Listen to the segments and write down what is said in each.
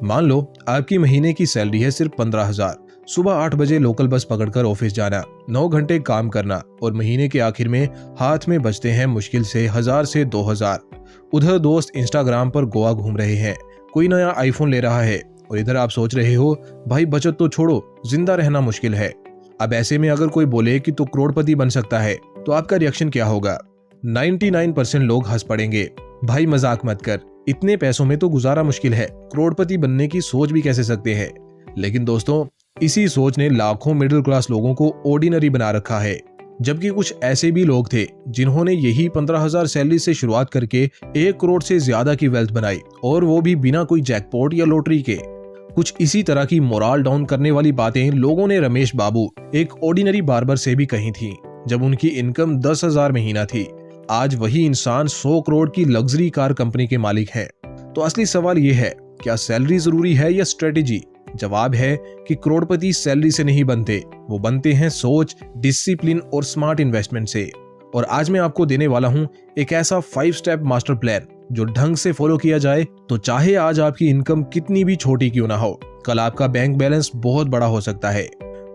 मान लो आपकी महीने की सैलरी है सिर्फ 15,000। सुबह 8 बजे लोकल बस पकड़कर ऑफिस जाना, 9 घंटे काम करना और महीने के आखिर में हाथ में बचते हैं मुश्किल से 1000 से 2000। उधर दोस्त इंस्टाग्राम पर गोवा घूम रहे हैं, कोई नया आईफोन ले रहा है और इधर आप सोच रहे हो भाई बचत तो छोड़ो, जिंदा रहना मुश्किल है। अब ऐसे में अगर कोई बोले कि तू करोड़पति बन सकता है तो आपका रिएक्शन क्या होगा? 99% लोग हंस पड़ेंगे। भाई मजाक मत कर, इतने पैसों में तो गुजारा मुश्किल है, करोड़पति बनने की सोच भी कैसे सकते हैं। लेकिन दोस्तों, इसी सोच ने लाखों मिडिल क्लास लोगों को ऑर्डिनरी बना रखा है। जबकि कुछ ऐसे भी लोग थे जिन्होंने यही 15,000 सैलरी से शुरुआत करके 1 करोड़ से ज्यादा की वेल्थ बनाई, और वो भी बिना कोई जैकपॉट या लॉटरी के। कुछ इसी तरह की मोरल डाउन करने वाली बातें लोगों ने रमेश बाबू, एक ऑर्डिनरी बार्बर से भी कही थी जब उनकी इनकम 10,000 महीना थी। आज वही इंसान 100 करोड़ की लग्जरी कार कंपनी के मालिक है। तो असली सवाल ये है, क्या सैलरी जरूरी है या स्ट्रेटेजी? जवाब है कि करोड़पति सैलरी से नहीं बनते, वो बनते हैं सोच, डिसिप्लिन और स्मार्ट इन्वेस्टमेंट से। और आज मैं आपको देने वाला हूं एक ऐसा 5 स्टेप मास्टर प्लान जो ढंग से फॉलो किया जाए तो चाहे आज आपकी इनकम कितनी भी छोटी क्यों ना हो, कल आपका बैंक बैलेंस बहुत बड़ा हो सकता है।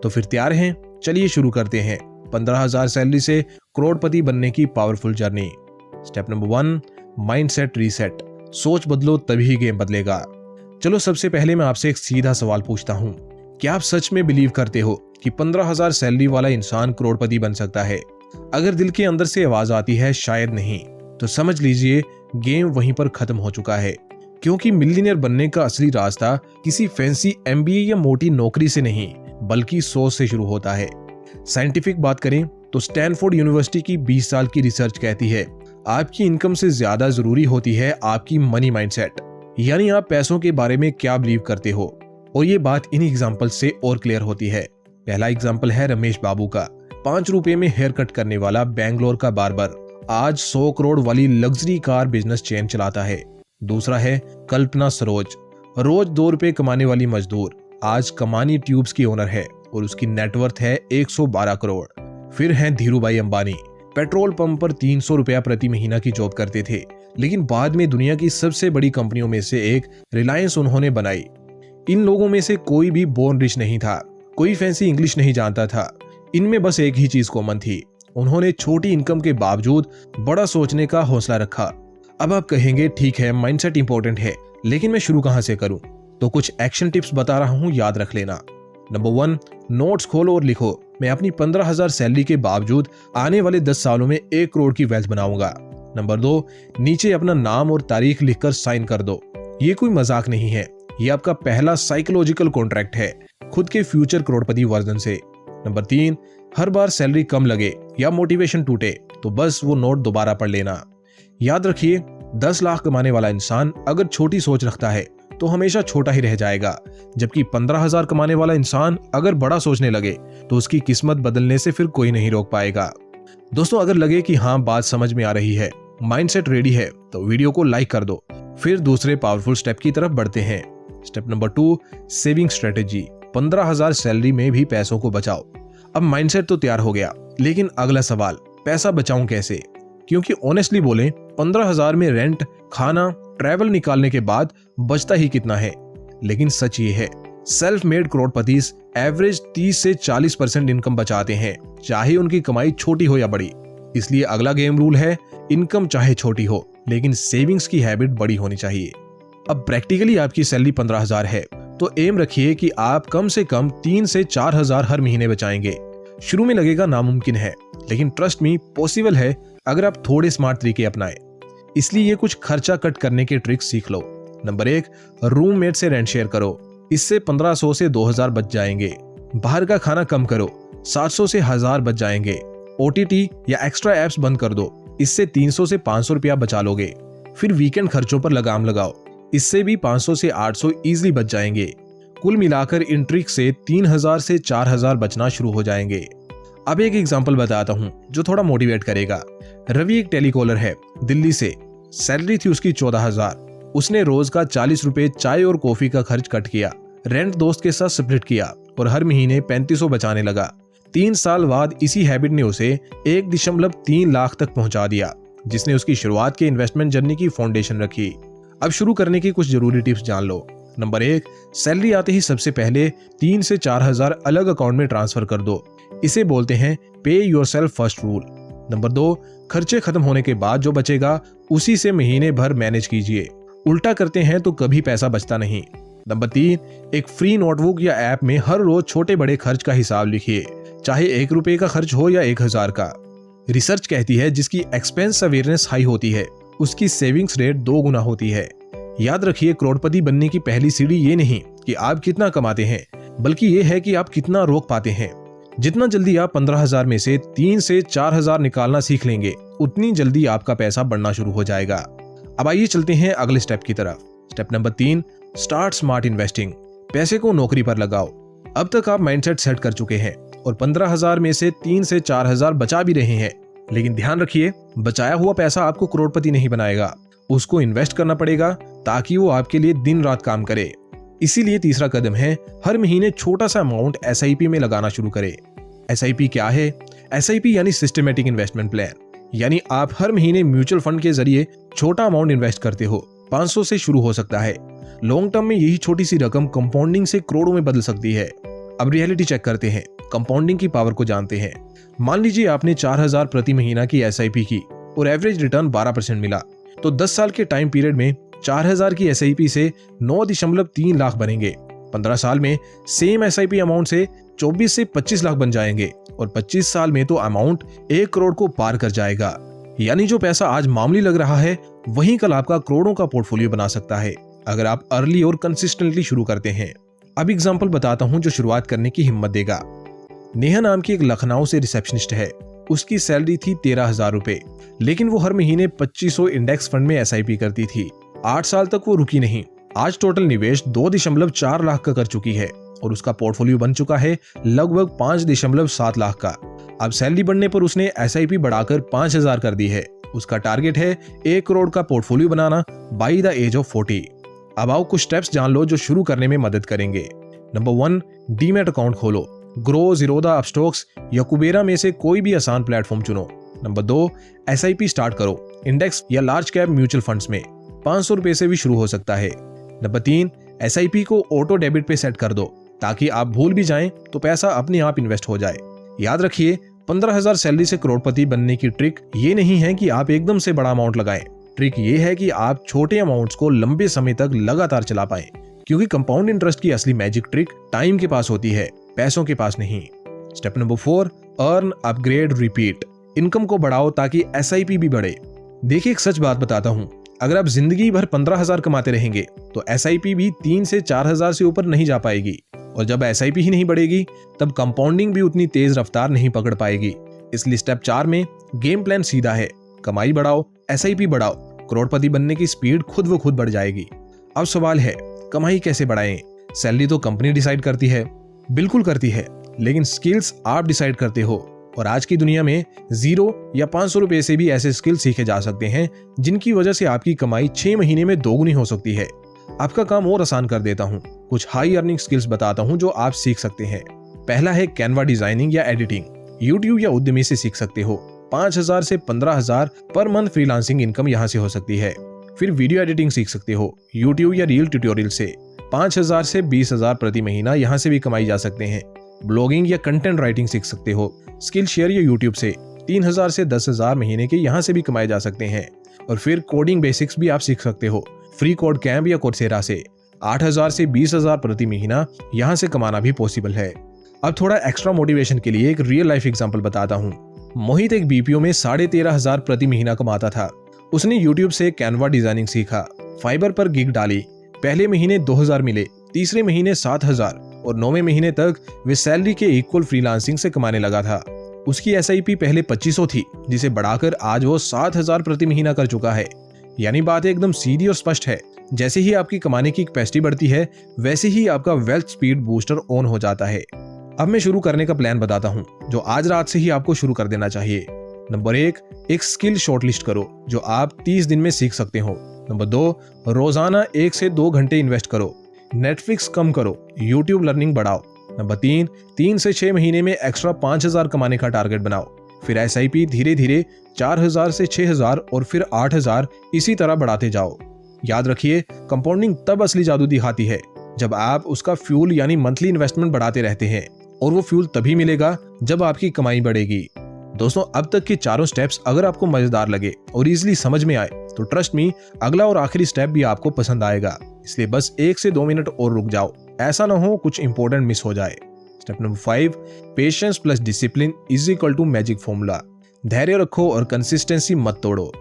तो फिर तैयार हैं? चलिए शुरू करते हैं 15,000 सैलरी से करोड़पति बनने की powerful journey. Step number 1, mindset reset. सोच बदलो तभी गेम बदलेगा। चलो सबसे पहले मैं आपसे एक सीधा सवाल पूछता हूँ, क्या आप सच में बिलीव करते हो कि 15,000 सैलरी वाला इंसान करोड़पति बन सकता है? अगर दिल के अंदर से आवाज आती है शायद नहीं, तो समझ लीजिए गेम वहीं पर खत्म हो चुका है। क्योंकि मिलियनियर बनने का असली रास्ता किसी फैंसी MBA या मोटी नौकरी से नहीं, बल्कि सोच से शुरू होता है। साइंटिफिक बात करें तो स्टैनफोर्ड यूनिवर्सिटी की 20 साल की रिसर्च कहती है आपकी इनकम से ज्यादा जरूरी होती है आपकी मनी माइंडसेट, यानी आप पैसों के बारे में क्या बिलीव करते हो। और ये बात इन एग्जाम्पल से और क्लियर होती है। पहला एग्जाम्पल है रमेश बाबू का, 5 रुपए में हेयर कट करने वाला बेंगलोर का बार्बर आज 100 करोड़ वाली लग्जरी कार बिजनेस चेन चलाता है। दूसरा है कल्पना सरोज, रोज 2 रुपए कमाने वाली मजदूर, आज कमानी ट्यूब्स की ओनर है और उसकी नेटवर्थ है 112 करोड़। फिर हैं धीरूभाई अंबानी, पेट्रोल पंप पर 300 रुपया प्रति महीना की जॉब करते थे, लेकिन बाद में दुनिया की सबसे बड़ी कंपनियों में से एक रिलायंस उन्होंने बनाई। इन लोगों में से कोई भी बोर्न रिच नहीं था, कोई फैंसी इंग्लिश नहीं जानता था। इनमें बस एक ही चीज कॉमन थी, उन्होंने छोटी इनकम के बावजूद बड़ा सोचने का हौसला रखा। अब आप कहेंगे ठीक है माइंडसेट इंपॉर्टेंट है, लेकिन मैं शुरू कहां से करूं? तो कुछ एक्शन टिप्स बता रहा हूं, याद रख लेना। नंबर 1, नोट्स खोलो और लिखो, मैं अपनी 15,000 सैलरी के बावजूद आने वाले 10 सालों में 1 करोड़ की वेल्थ बनाऊंगा। नंबर 2, नीचे अपना नाम और तारीख लिखकर साइन कर दो। ये कोई मजाक नहीं है, ये आपका पहला साइकोलॉजिकल कॉन्ट्रैक्ट है खुद के फ्यूचर करोड़पति वर्जन से। नंबर 3, हर बार सैलरी कम लगे या मोटिवेशन टूटे तो बस वो नोट दोबारा पढ़ लेना। याद रखिए 10 लाख कमाने वाला इंसान अगर छोटी सोच रखता है तो हमेशा छोटा ही रह जाएगा, जबकि 15,000 कमाने वाला इंसान अगर बड़ा सोचने लगे तो उसकी किस्मत बदलने से फिर कोई नहीं रोक पाएगा। दोस्तों, अगर लगे कि हाँ बात समझ में आ रही है, माइंडसेट रेडी है, तो वीडियो को लाइक कर दो। फिर दूसरे पावरफुल स्टेप की तरफ बढ़ते हैं। Step number 2, saving strategy. 15,000 salary में भी पैसों को बचाओ। अब माइंडसेट तो तैयार हो गया, लेकिन अगला सवाल, पैसा बचाऊं कैसे? क्योंकि ऑनेस्टली बोलें 15,000 में रेंट, खाना, ट्रैवल निकालने के बाद बचता ही कितना है। लेकिन सच ये है, सेल्फ मेड करोड़पति एवरेज 30 से 40% इनकम बचाते हैं, चाहे उनकी कमाई छोटी हो या बड़ी। इसलिए अगला गेम रूल है, इनकम चाहे छोटी हो लेकिन सेविंग्स की हैबिट बड़ी होनी चाहिए। अब प्रैक्टिकली आपकी सैलरी 15,000 है तो एम रखिए कि आप कम से कम 3 से 4,000 हर महीने बचाएंगे। शुरू में लगेगा नामुमकिन है, लेकिन ट्रस्ट मी पॉसिबल है अगर आप थोड़े स्मार्ट तरीके अपनाएं। इसलिए ये कुछ खर्चा कट करने के ट्रिक्स सीख लो। नंबर 1, रूममेट से रेंट शेयर करो, इससे 1500 से 2000 बच जाएंगे। बाहर का खाना कम करो, 700 से 1000 बच जाएंगे। OTT या एक्स्ट्रा एप्स बंद कर दो, इससे 300 से 500 रुपया बचा लोगे। फिर वीकेंड खर्चों पर लगाम लगाओ, इससे भी 500 से 800 इजीली बच जाएंगे। कुल मिलाकर इन ट्रिक से 3000 से 4000 बचना शुरू हो जाएंगे। अब एक एग्जांपल बताता हूं जो थोड़ा मोटिवेट करेगा। रवि एक टेलीकॉलर है दिल्ली से, सैलरी थी उसकी 14,000। उसने रोज का 40 रुपए चाय और कॉफी का खर्च कट किया, रेंट दोस्त के साथ स्प्लिट किया और हर महीने 3500 बचाने लगा। 3 साल बाद इसी हैबिट ने उसे 1.3 लाख तक पहुंचा दिया, जिसने उसकी शुरुआत के इन्वेस्टमेंट जर्नी की फाउंडेशन रखी। अब शुरू करने की कुछ जरूरी टिप्स जान लो। नंबर 1, सैलरी आते ही सबसे पहले 3 से 4,000 अलग अकाउंट में ट्रांसफर कर दो। इसे बोलते हैं पे योरसेल्फ फर्स्ट रूल। नंबर 2, खर्चे खत्म होने के बाद जो बचेगा उसी से महीने भर मैनेज कीजिए। उल्टा करते हैं तो कभी पैसा बचता नहीं। नंबर 3, एक फ्री नोटबुक या ऐप में हर रोज छोटे बड़े खर्च का हिसाब लिखिए, चाहे 1 रुपए का खर्च हो या 1,000 का। रिसर्च कहती है जिसकी एक्सपेंस अवेयरनेस हाई होती है उसकी सेविंग्स रेट 2 गुना होती है। याद रखिए, करोड़पति बनने की पहली सीढ़ी ये नहीं कि आप कितना कमाते हैं, बल्कि ये है कि आप कितना रोक पाते हैं। जितना जल्दी आप 15,000 में से 3 से 4,000 निकालना सीख लेंगे, उतनी जल्दी आपका पैसा बढ़ना शुरू हो जाएगा। अब आइए चलते हैं अगले स्टेप की तरफ। Step number 3, start smart investing. पैसे को नौकरी पर लगाओ। अब तक आप माइंडसेट सेट कर चुके हैं और 15,000 में से 3 से 4,000 बचा भी रहे हैं, लेकिन ध्यान रखिए, बचाया हुआ पैसा आपको करोड़पति नहीं बनाएगा। उसको इन्वेस्ट करना पड़ेगा ताकि वो आपके लिए दिन रात काम करे। इसीलिए तीसरा कदम है हर महीने छोटा सा अमाउंट SIP में लगाना शुरू करें। SIP क्या है? SIP यानी सिस्टमेटिक इन्वेस्टमेंट प्लान, यानी आप हर महीने म्यूचुअल फंड के जरिए छोटा अमाउंट इन्वेस्ट करते हो। 500 से शुरू हो सकता है। लॉन्ग टर्म में यही छोटी सी रकम कंपाउंडिंग से करोड़ों में बदल सकती है। अब रियलिटी चेक करते हैं, कंपाउंडिंग की पावर को जानते हैं। मान लीजिए आपने 4,000 प्रति महीना की SIP की और एवरेज रिटर्न 12% मिला, तो 10 साल के टाइम पीरियड में 4,000 की SIP से 9.3 लाख बनेंगे। 15 साल में सेम SIP अमाउंट से 24 से 25 लाख बन जाएंगे और 25 साल में तो अमाउंट 1 करोड़ को पार कर जाएगा। यानी जो पैसा आज मामूली लग रहा है वही कल आपका करोड़ों का पोर्टफोलियो बना सकता है, अगर आप अर्ली और कंसिस्टेंटली शुरू करते हैं। अब एग्जांपल बताता हूं जो शुरुआत करने की हिम्मत देगा। नेहा नाम की एक लखनऊ से रिसेप्शनिस्ट है। उसकी सैलरी थी 13,000 रुपए, लेकिन वो हर महीने 2500 इंडेक्स फंड में SIP करती थी। 8 साल तक वो रुकी नहीं। आज टोटल निवेश 2.4 लाख का कर चुकी है और उसका पोर्टफोलियो बन चुका है लगभग 5.7 लाख का। अब सैलरी बढ़ने पर उसने SIP बढ़ाकर 5,000 कर दी है। उसका टारगेट है 1 करोड़ का पोर्टफोलियो बनाना बाई द एज ऑफ 40। अब आओ कुछ स्टेप्स जान लो जो शुरू करने में मदद करेंगे। नंबर 1, डीमैट अकाउंट खोलो। ग्रो, ज़ीरोधा, अपस्टॉक्स या कुबेरा में से कोई भी आसान प्लेटफॉर्म चुनो। नंबर 2, SIP स्टार्ट करो। इंडेक्स या लार्ज कैप म्यूचुअल फंड्स में 500 रुपए से भी शुरू हो सकता है। नंबर 3, SIP को ऑटो डेबिट पे सेट कर दो ताकि आप भूल भी जाएं तो पैसा अपने आप इन्वेस्ट हो जाए। याद रखिए, 15,000 सैलरी से करोड़पति बनने की ट्रिक ये नहीं है कि आप एकदम से बड़ा अमाउंट लगाएं। ट्रिक ये है कि आप छोटे अमाउंट्स को लंबे समय तक लगातार चला पाएं, क्योंकि कंपाउंड इंटरेस्ट की असली मैजिक ट्रिक टाइम के पास होती है, पैसों के पास नहीं। Step number 4, earn, upgrade, repeat. Income को बढ़ाओ ताकि SIP भी बढ़े। देखिए, एक सच बात बताता हूँ, अगर आप जिंदगी भर 15,000 कमाते रहेंगे तो SIP भी 3 से 4,000 से ऊपर नहीं जा पाएगी, और जब SIP ही नहीं बढ़ेगी तब कंपाउंडिंग भी उतनी तेज रफ्तार नहीं पकड़ पाएगी। इसलिए स्टेप 4 में गेम प्लान सीधा है, कमाई बढ़ाओ, SIP बढ़ाओ, करोड़पति बनने की स्पीड खुद व खुद बढ़ जाएगी। अब सवाल है, कमाई कैसे बढ़ाएं? सैलरी तो कंपनी डिसाइड करती है, बिल्कुल करती है, लेकिन स्किल्स आप डिसाइड करते हो। और आज की दुनिया में 0 या 500 रुपए से भी ऐसे स्किल सीखे जा सकते हैं जिनकी वजह से आपकी कमाई 6 महीने में दोगुनी हो सकती है। आपका काम और आसान कर देता हूँ, कुछ हाई अर्निंग स्किल्स बताता हूँ जो आप सीख सकते हैं। पहला है कैनवा डिजाइनिंग या एडिटिंग। यूट्यूब या उद्यमी से सीख सकते हो। 5,000 से 15,000 पर मंथ फ्रीलांसिंग इनकम यहाँ से हो सकती है। फिर वीडियो एडिटिंग सीख सकते हो यूट्यूब या रील ट्यूटोरियल से। 5,000 से 20,000 प्रति महीना यहाँ से भी कमाई जा सकते हैं। ब्लॉगिंग या कंटेंट राइटिंग सीख सकते हो स्किल शेयर या यूट्यूब से। 3,000 से 10,000 महीने के यहाँ से भी कमाए जा सकते हैं। और फिर कोडिंग बेसिक्स भी आप सीख सकते हो फ्री कोड कैंप या कोर्सेरा से। 8,000 से 20,000 प्रति महीना यहाँ से कमाना भी पॉसिबल है। अब थोड़ा एक्स्ट्रा मोटिवेशन के लिए एक रियल लाइफ एग्जांपल बताता हूँ। मोहित एक BPO में 13,500 प्रति महीना कमाता था। उसने यूट्यूब से कैनवा डिजाइनिंग सीखा, फाइबर पर गिग डाली। पहले महीने 2,000 मिले, तीसरे महीने 7,000 और 9वें महीने तक वे सैलरी के इक्वल फ्रीलांसिंग से कमाने लगा था। उसकी SIP पहले 2,500 थी, जिसे बढ़ाकर आज वो 7,000 प्रति महीना कर चुका है। यानी बात एकदम सीधी और स्पष्ट है, जैसे ही आपकी कमाने की कैपेसिटी बढ़ती है वैसे ही आपका वेल्थ स्पीड बूस्टर ऑन हो जाता है। अब मैं शुरू करने का प्लान बताता हूँ जो आज रात से ही आपको शुरू कर देना चाहिए। नंबर 1, एक स्किल शॉर्टलिस्ट करो जो आप 30 दिन में सीख सकते हो। नंबर 2, रोजाना 1 से 2 घंटे इन्वेस्ट करो। नेटफ्लिक्स कम करो, यूट्यूब लर्निंग बढ़ाओ। नंबर 3 से 6 महीने में एक्स्ट्रा 5,000 कमाने का टारगेट बनाओ। फिर SIP धीरे धीरे 4,000 से 6,000 और फिर 8,000 इसी तरह बढ़ाते जाओ। याद रखिए, कंपाउंडिंग तब असली जादू दिखाती है जब आप उसका फ्यूल यानी मंथली इन्वेस्टमेंट बढ़ाते रहते हैं, और वो फ्यूल तभी मिलेगा जब आपकी कमाई बढ़ेगी। दोस्तों, अब तक के चारों स्टेप्स अगर आपको मजेदार लगे और इजीली समझ में आए तो ट्रस्ट मी, अगला और आखिरी स्टेप भी आपको पसंद आएगा। इसलिए बस 1 से 2 मिनट और रुक जाओ, ऐसा ना हो कुछ इंपॉर्टेंट मिस हो जाए। Step number 5, patience plus discipline is equal to magic formula. धैर्य रखो और कंसिस्टेंसी मत तोड़ो।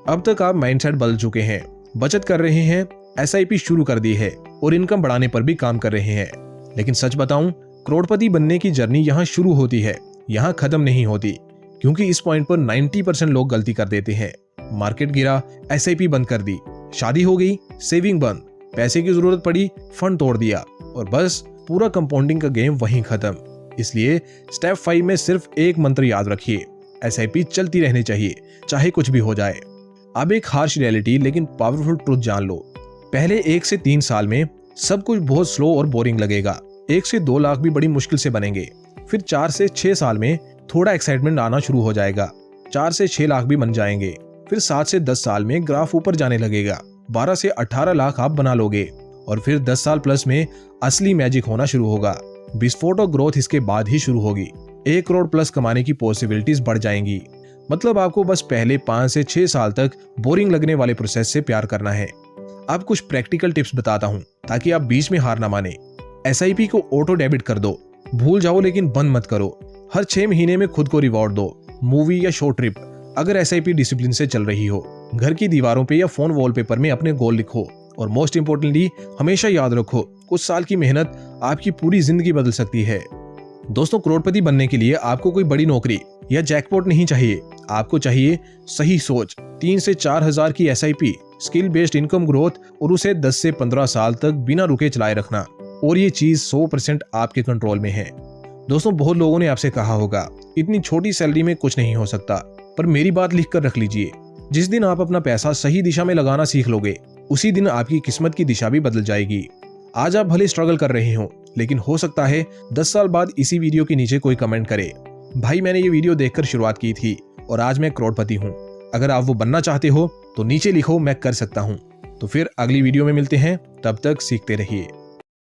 अब तक आप माइंडसेट बदल चुके हैं, बचत कर रहे हैं, SIP शुरू कर दी है और इनकम बढ़ाने पर भी काम कर रहे हैं। लेकिन सच बताऊं, करोड़पति बनने की जर्नी यहाँ शुरू होती है, यहाँ खत्म नहीं होती। क्योंकि इस पॉइंट पर 90% लोग गलती कर देते हैं। मार्केट गिरा, SIP बंद कर दी, शादी हो गई, सेविंग बंद, पैसे की जरूरत पड़ी, फंड तोड़ दिया, और बस पूरा कंपाउंडिंग का गेम वहीं खत्म। इसलिए स्टेप 5 में सिर्फ एक मंत्र याद रखिए, SIP चलती रहनी चाहिए, चाहे कुछ भी हो जाए। अब एक हार्श रियलिटी लेकिन पावरफुल ट्रुथ जान लो। पहले 1 से 3 साल में सब कुछ बहुत स्लो और बोरिंग लगेगा। 1 से 2 लाख भी बड़ी मुश्किल से बनेंगे। फिर 4 से 6 साल में थोड़ा एक्साइटमेंट आना शुरू हो जाएगा, 4 से 6 लाख भी बन जाएंगे। फिर 7 से 10 साल में ग्राफ ऊपर जाने लगेगा, 12 से 18 लाख आप बना लोगे। और फिर 10 साल प्लस में असली मैजिक होना शुरू होगा। विस्फोट और ग्रोथ इसके बाद ही शुरू होगी। 1 करोड़ प्लस कमाने की पॉसिबिलिटीज बढ़ जाएंगी। मतलब आपको बस पहले 5 से 6 साल तक बोरिंग लगने वाले प्रोसेस से प्यार करना है। अब कुछ प्रैक्टिकल टिप्स बताता हूँ ताकि आप बीच में हार ना माने। SIP को ऑटो डेबिट कर दो, भूल जाओ लेकिन बंद मत करो। हर 6 महीने में खुद को रिवॉर्ड दो, मूवी या शॉर्ट ट्रिप, अगर SIP डिसिप्लिन से चल रही हो। घर की दीवारों पे या फोन वॉलपेपर में अपने गोल लिखो। और मोस्ट इंपोर्टेंटली, हमेशा याद रखो, कुछ साल की मेहनत आपकी पूरी जिंदगी बदल सकती है। दोस्तों, करोड़पति बनने के लिए आपको कोई बड़ी नौकरी या जैकपॉट नहीं चाहिए। आपको चाहिए सही सोच, 3 से 4 हजार की SIP, skill based income growth, और उसे 10 से 15 साल तक बिना रुके चलाए रखना। और ये चीज 100% आपके कंट्रोल में है। दोस्तों, बहुत लोगों ने आपसे कहा होगा इतनी छोटी सैलरी में कुछ नहीं हो सकता, पर मेरी बात लिख कर रख लीजिए। जिस दिन आप अपना पैसा सही दिशा में लगाना सीख लोगे, उसी दिन आपकी किस्मत की दिशा भी बदल जाएगी। आज आप भले स्ट्रगल कर रहे हो, लेकिन हो सकता है 10 साल बाद इसी वीडियो के नीचे कोई कमेंट करे, भाई मैंने ये वीडियो देखकर शुरुआत की थी और आज मैं करोड़पति हूँ। अगर आप वो बनना चाहते हो तो नीचे लिखो, मैं कर सकता हूँ। तो फिर अगली वीडियो में मिलते हैं, तब तक सीखते रहिए।